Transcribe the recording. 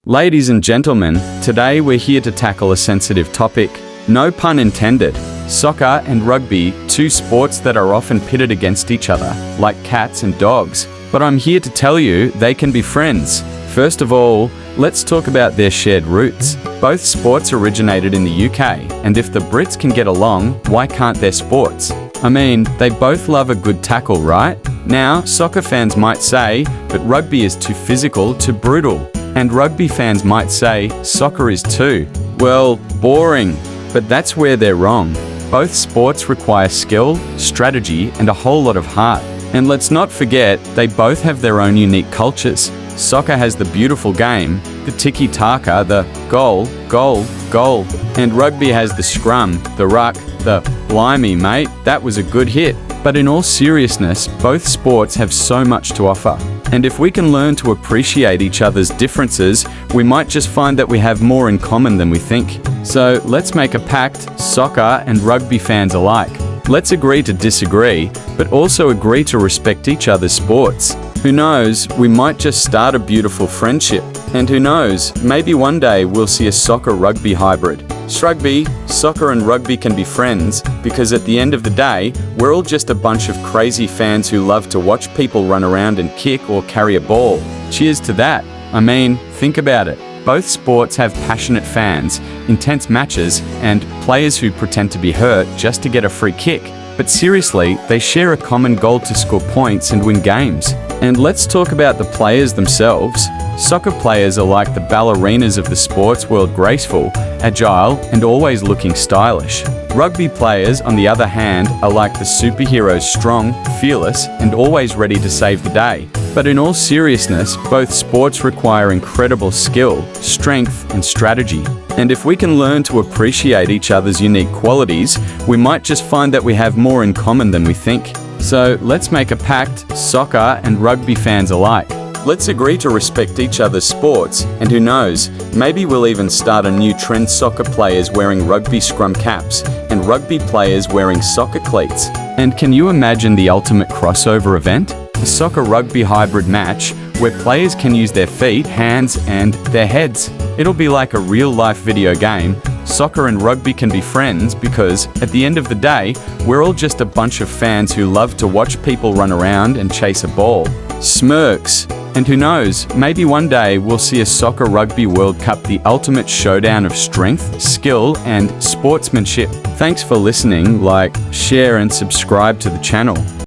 Ladies and gentlemen, today we're here to tackle a sensitive topic. No pun intended. Soccer and rugby, two sports that are often pitted against each other, like cats and dogs. But I'm here to tell you they can be friends. First of all, let's talk about their shared roots. Both sports originated in the UK, and if the Brits can get along, why can't their sports? I mean, they both love a good tackle, right? Now, soccer fans might say, but rugby is too physical, too brutal. And rugby fans might say, soccer is too, well, boring. But that's where they're wrong. Both sports require skill, strategy, and a whole lot of heart. And let's not forget, they both have their own unique cultures. Soccer has the beautiful game, the tiki-taka, the goal, goal, goal. And rugby has the scrum, the ruck, the blimey mate, that was a good hit. But in all seriousness, both sports have so much to offer. And if we can learn to appreciate each other's differences, we might just find that we have more in common than we think. So let's make a pact, soccer and rugby fans alike. Let's agree to disagree, but also agree to respect each other's sports. Who knows, we might just start a beautiful friendship. And who knows, maybe one day we'll see a soccer-rugby hybrid. Shrugby, soccer and rugby can be friends, because at the end of the day, we're all just a bunch of crazy fans who love to watch people run around and kick or carry a ball. Cheers to that. I mean, think about it. Both sports have passionate fans, intense matches, and players who pretend to be hurt just to get a free kick. But seriously, they share a common goal to score points and win games. And let's talk about the players themselves. Soccer players are like the ballerinas of the sports world, graceful, agile, and always looking stylish. Rugby players, on the other hand, are like the superheroes, strong, fearless, and always ready to save the day. But in all seriousness, both sports require incredible skill, strength, and strategy. And if we can learn to appreciate each other's unique qualities, we might just find that we have more in common than we think. So let's make a pact, soccer and rugby fans alike. Let's agree to respect each other's sports, and who knows, maybe we'll even start a new trend: soccer players wearing rugby scrum caps and rugby players wearing soccer cleats. And can you imagine the ultimate crossover event? A soccer-rugby hybrid match where players can use their feet, hands, and their heads. It'll be like a real-life video game. Soccer and rugby can be friends because, at the end of the day, we're all just a bunch of fans who love to watch people run around and chase a ball. Smirks. And who knows, maybe one day we'll see a soccer-rugby World Cup, the ultimate showdown of strength, skill, and sportsmanship. Thanks for listening. Like, share, and subscribe to the channel.